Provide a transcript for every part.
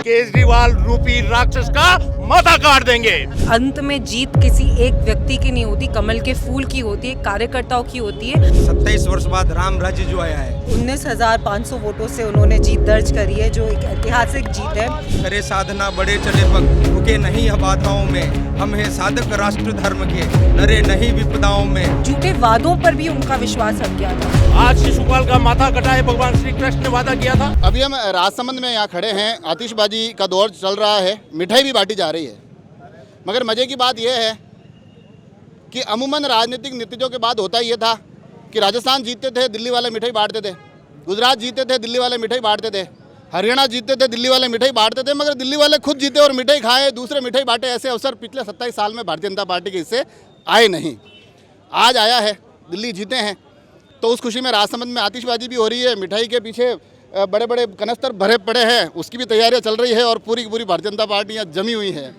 केजरीवाल रूपी राक्षस का माथा काट देंगे। अंत में जीत किसी एक व्यक्ति की नहीं होती, कमल के फूल की होती है, कार्यकर्ताओं की होती है। 27 वर्ष बाद राम राज्य जो आया है, 19,500 वोटों से उन्होंने जीत दर्ज करी है, जो एक ऐतिहासिक जीत है। करे साधना बड़े चले पग, रुके नहीं बाधाओं में, हम हैं साधक राष्ट्र धर्म के, डरे नहीं विपदाओं में। झूठे वादों पर भी उनका विश्वास हट गया था। आज शिशुपाल का माथा कटाए भगवान श्री कृष्ण ने वादा किया था। अभी हम राजसमंद में यहाँ खड़े हैं, आतिशबाजी का दौर चल रहा है, मिठाई भी बांटी जा रही है। मगर मज़े की बात यह है कि अमूमन राजनीतिक नतीजों के बाद होता ये था कि राजस्थान जीतते थे, दिल्ली वाले मिठाई बांटते थे, गुजरात जीतते थे, दिल्ली वाले मिठाई बांटते थे, हरियाणा जीतते थे, दिल्ली वाले मिठाई बांटते थे। मगर दिल्ली वाले खुद जीते और मिठाई खाए, दूसरे मिठाई बांटे, ऐसे अवसर पिछले 27 साल में भारतीय जनता पार्टी के हिस्से आए नहीं। आज आया है, दिल्ली जीते हैं, तो उस खुशी में राजसमंद में आतिशबाजी भी हो रही है, मिठाई के पीछे बड़े बड़े कनस्तर भरे पड़े हैं, उसकी भी तैयारियां चल रही है और पूरी की पूरी भारतीय जनता पार्टी यहाँ जमी हुई है।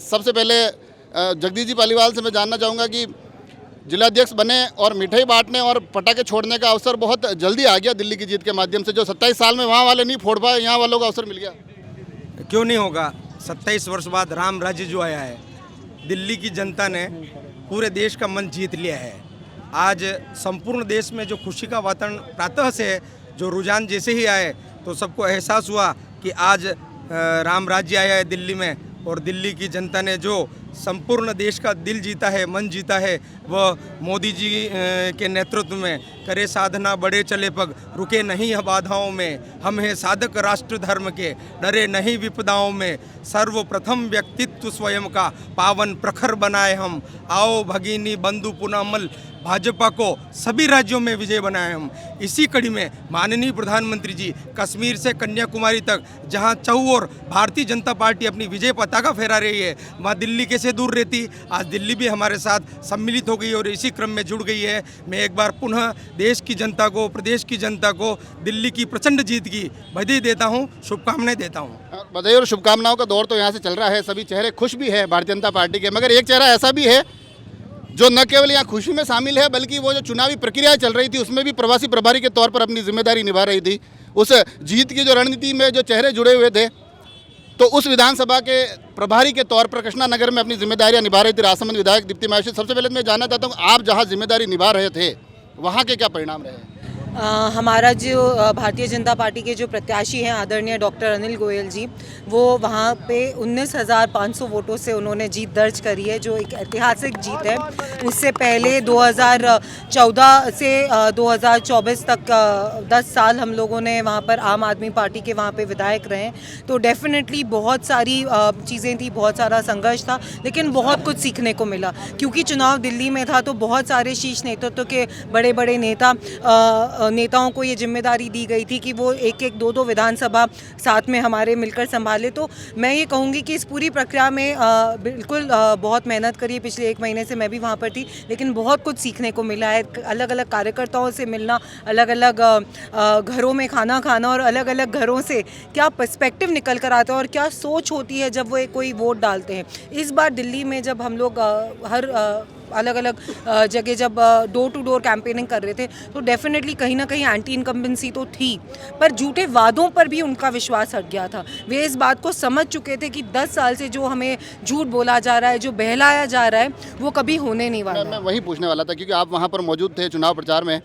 सबसे पहले जगदीश जी पालीवाल से मैं जानना चाहूँगा कि जिलाध्यक्ष बने और मिठाई बांटने और पटाखे छोड़ने का अवसर बहुत जल्दी आ गया दिल्ली की जीत के माध्यम से, जो 27 साल में वहाँ वाले नहीं फोड़ पाए, यहाँ वालों का अवसर मिल गया। क्यों नहीं होगा? 27 वर्ष बाद राम राज्य जो आया है, दिल्ली की जनता ने पूरे देश का मन जीत लिया है। आज संपूर्ण देश में जो खुशी का वातावरण प्रातः से है, जो रुझान जैसे ही आए तो सबको एहसास हुआ कि आज राम राज्य आया है दिल्ली में, और दिल्ली की जनता ने जो संपूर्ण देश का दिल जीता है, मन जीता है, वह मोदी जी के नेतृत्व में। करे साधना बड़े चले पग, रुके नहीं बाधाओं में, हम हैं साधक राष्ट्र धर्म के, डरे नहीं विपदाओं में। सर्वप्रथम व्यक्तित्व स्वयं का पावन प्रखर बनाए हम, आओ भगिनी बंधु पुनमल, भाजपा को सभी राज्यों में विजय बनाए हम। इसी कड़ी में माननीय प्रधानमंत्री जी कश्मीर से कन्याकुमारी तक जहां चहुओर भारतीय जनता पार्टी अपनी विजय पताका फहरा रही है, वहाँ दिल्ली कैसे दूर रहती। आज दिल्ली भी हमारे साथ सम्मिलित हो गई और इसी क्रम में जुड़ गई है। मैं एक बार पुनः देश की जनता को, प्रदेश की जनता को दिल्ली की प्रचंड जीत की बधाई देता हूँ, शुभकामनाएं देता हूँ। बधाई और शुभकामनाओं का दौर तो यहाँ से चल रहा है, सभी चेहरे खुश भी है भारतीय जनता पार्टी के। मगर एक चेहरा ऐसा भी है जो न केवल यहाँ खुशी में शामिल है, बल्कि वो जो चुनावी प्रक्रिया चल रही थी उसमें भी प्रवासी प्रभारी के तौर पर अपनी जिम्मेदारी निभा रही थी। उस जीत की जो रणनीति में जो चेहरे जुड़े हुए थे, तो उस विधानसभा के प्रभारी के तौर पर कृष्णा नगर में अपनी जिम्मेदारियां निभा रही थी राजसमंद विधायक दीप्ति माहेश्वरी। सबसे पहले मैं जानना चाहता हूँ, आप जहाँ जिम्मेदारी निभा रहे थे वहाँ के क्या परिणाम रहे? हमारा जो भारतीय जनता पार्टी के जो प्रत्याशी हैं आदरणीय डॉक्टर अनिल गोयल जी, वो वहाँ पे 19,500 वोटों से उन्होंने जीत दर्ज करी है, जो एक ऐतिहासिक जीत है। उससे पहले 2014 से 2024 तक 10 साल हम लोगों ने वहाँ पर आम आदमी पार्टी के वहाँ पे विधायक रहे, तो डेफिनेटली बहुत सारी चीज़ें थी, बहुत सारा संघर्ष था, लेकिन बहुत कुछ सीखने को मिला। क्योंकि चुनाव दिल्ली में था तो बहुत सारे शीर्ष नेतृत्व के बड़े बड़े नेताओं को ये जिम्मेदारी दी गई थी कि वो एक एक दो विधानसभा साथ में हमारे मिलकर संभाले। तो मैं ये कहूँगी कि इस पूरी प्रक्रिया में बिल्कुल बहुत मेहनत करी है। पिछले 1 महीने से मैं भी वहाँ पर थी, लेकिन बहुत कुछ सीखने को मिला है। अलग अलग कार्यकर्ताओं से मिलना, अलग अलग घरों में खाना खाना और अलग अलग घरों से क्या पर्सपेक्टिव निकल कर आता है और क्या सोच होती है जब वो कोई वोट डालते हैं। इस बार दिल्ली में जब हम लोग हर अलग अलग जगह जब डोर टू डोर कैंपेनिंग कर रहे थे, तो डेफिनेटली कहीं ना कहीं एंटी इनकम्बेंसी तो थी, पर झूठे वादों पर भी उनका विश्वास हट गया था। वे इस बात को समझ चुके थे कि 10 साल से जो हमें झूठ बोला जा रहा है, जो बहलाया जा रहा है, वो कभी होने नहीं वाला। मैं वही पूछने वाला था, क्योंकि आप वहाँ पर मौजूद थे चुनाव प्रचार में।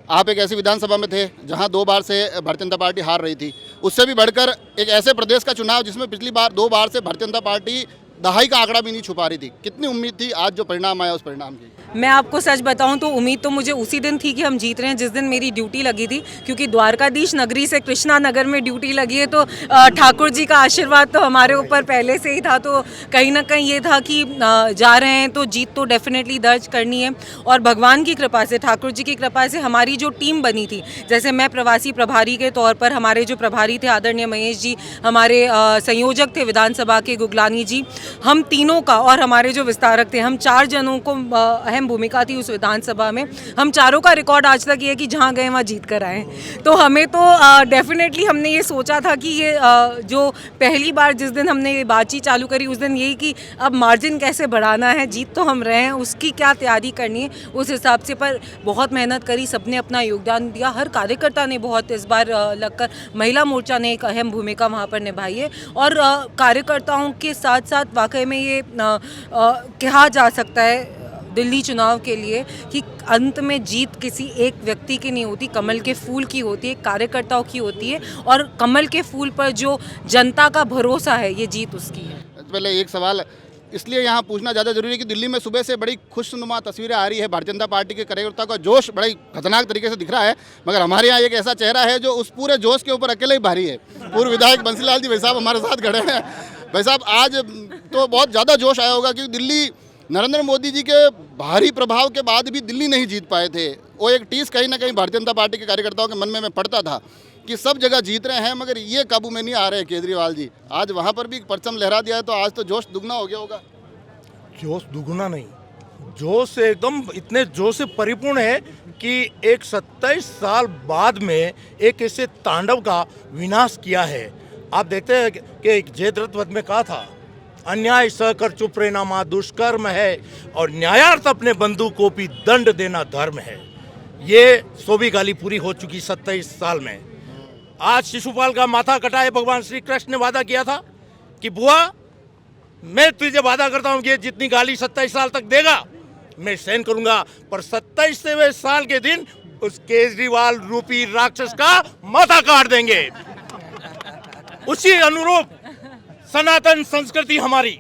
आप एक ऐसी विधानसभा में थे जहाँ 2 बार से भारतीय जनता पार्टी हार रही थी। उससे भी बढ़कर एक ऐसे प्रदेश का चुनाव जिसमें पिछली बार 2 बार से भारतीय जनता पार्टी दहाई का आंकड़ा भी नहीं छुपा रही थी। कितनी उम्मीद थी आज जो परिणाम आया उस परिणाम की? मैं आपको सच बताऊं तो उम्मीद तो मुझे उसी दिन थी कि हम जीत रहे हैं जिस दिन मेरी ड्यूटी लगी थी, क्योंकि द्वारकाधीश नगरी से कृष्णा नगर में ड्यूटी लगी है, तो ठाकुर जी का आशीर्वाद तो हमारे ऊपर पहले से ही था। तो कहीं ना कहीं ये था कि जा रहे हैं तो जीत तो डेफिनेटली दर्ज करनी है। और भगवान की कृपा से, ठाकुर जी की कृपा से हमारी जो टीम बनी थी, जैसे मैं प्रवासी प्रभारी के तौर पर, हमारे जो प्रभारी थे आदरणीय महेश जी, हमारे संयोजक थे विधानसभा के गुगलानी जी, हम तीनों का, और हमारे जो विस्तारक थे, हम 4 जनों को अहम अहम भूमिका थी उस विधानसभा में। हम चारों का रिकॉर्ड आज तक ये है कि जहाँ गए वहाँ जीत कर आए। तो हमें तो डेफिनेटली हमने ये सोचा था कि ये जो पहली बार जिस दिन हमने ये बातचीत चालू करी उस दिन यही कि अब मार्जिन कैसे बढ़ाना है, जीत तो हम रहे हैं, उसकी क्या तैयारी करनी है उस हिसाब से। पर बहुत मेहनत करी, सबने अपना योगदान दिया, हर कार्यकर्ता ने बहुत इस बार लगकर, महिला मोर्चा ने एक अहम भूमिका वहाँ पर निभाई है। और कार्यकर्ताओं के साथ साथ वाकई में ये कहा जा सकता है दिल्ली चुनाव के लिए कि अंत में जीत किसी एक व्यक्ति की नहीं होती, कमल के फूल की होती है, कार्यकर्ताओं की होती है। और कमल के फूल पर जो जनता का भरोसा है, ये जीत उसकी है। पहले एक सवाल इसलिए यहाँ पूछना ज़्यादा जरूरी है कि दिल्ली में सुबह से बड़ी खुशनुमा तस्वीरें आ रही है, भारतीय जनता पार्टी के कार्यकर्ताओं का जोश बड़ा ही खतरनाक तरीके से दिख रहा है, मगर हमारे यहाँ एक ऐसा चेहरा है जो उस पूरे जोश के ऊपर अकेले ही भारी है। पूर्व विधायक बंसीलाल जी भाई साहब हमारे साथ खड़े हैं। भाई साहब, आज तो बहुत ज़्यादा जोश आया होगा क्योंकि दिल्ली नरेंद्र मोदी जी के भारी प्रभाव के बाद भी दिल्ली नहीं जीत पाए थे। वो एक टीस कहीं ना कहीं भारतीय जनता पार्टी के कार्यकर्ताओं के मन में पड़ता था कि सब जगह जीत रहे हैं मगर ये काबू में नहीं आ रहे केजरीवाल जी। आज वहाँ पर भी परचम लहरा दिया है, तो आज तो जोश दुगना हो गया होगा। जोश दुगना नहीं, जोश एकदम इतने जोश से परिपूर्ण है कि एक 27 साल बाद में एक ऐसे तांडव का विनाश किया है। आप देखते हैं कि जयद्रथ वध में कहा था, अन्याय सहकर चुप रहना माँ दुष्कर्म है और न्यायार्थ अपने बंधु को भी दंड देना धर्म है। ये 100वीं गाली पूरी हो चुकी 27 साल में। आज शिशुपाल का माथा कटाए भगवान श्री कृष्ण ने वादा किया था कि बुआ मैं तुझे वादा करता हूं कि जितनी गाली 27 साल तक देगा मैं सहन करूंगा, पर 27वें साल के दिन उस केजरीवाल रूपी राक्षस का माथा काट देंगे। उसी अनुरूप सनातन संस्कृति हमारी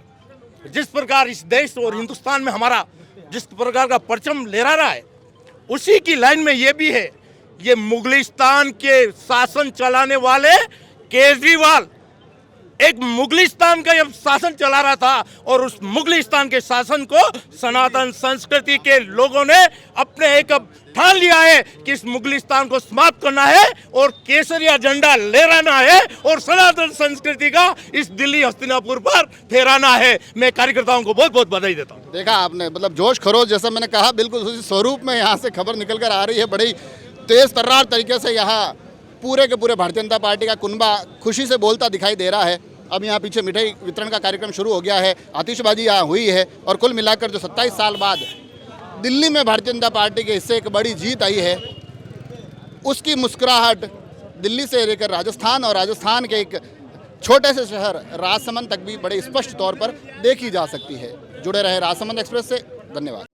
जिस प्रकार इस देश और हिंदुस्तान में हमारा जिस प्रकार का परचम लहरा रहा है, उसी की लाइन में ये भी है। ये मुगलिस्तान के शासन चलाने वाले केजरीवाल एक मुगलिस्तान का जब शासन चला रहा था और उस मुगलिस्तान के शासन को सनातन संस्कृति के लोगों ने अपने एक ठान लिया है कि इस मुगलिस्तान को समाप्त करना है और केसरिया झंडा लहराना है और सनातन संस्कृति का इस दिल्ली हस्तिनापुर पर फहराना है। मैं कार्यकर्ताओं को बहुत बहुत बधाई देता हूँ। देखा आपने, मतलब जोश खरोश जैसा मैंने कहा बिल्कुल उसी स्वरूप में यहाँ से खबर निकल कर आ रही है। बड़ी तेज तर्रार तरीके से यहाँ पूरे के पूरे भारतीय जनता पार्टी का कुनबा खुशी से बोलता दिखाई दे रहा है। अब यहाँ पीछे मिठाई वितरण का कार्यक्रम शुरू हो गया है, आतिशबाजी यहाँ हुई है और कुल मिलाकर जो 27 साल बाद दिल्ली में भारतीय जनता पार्टी के हिस्से एक बड़ी जीत आई है, उसकी मुस्कुराहट दिल्ली से लेकर राजस्थान और राजस्थान के एक छोटे से शहर राजसमंद तक भी बड़े स्पष्ट तौर पर देखी जा सकती है। जुड़े रहे राजसमंद एक्सप्रेस से, धन्यवाद।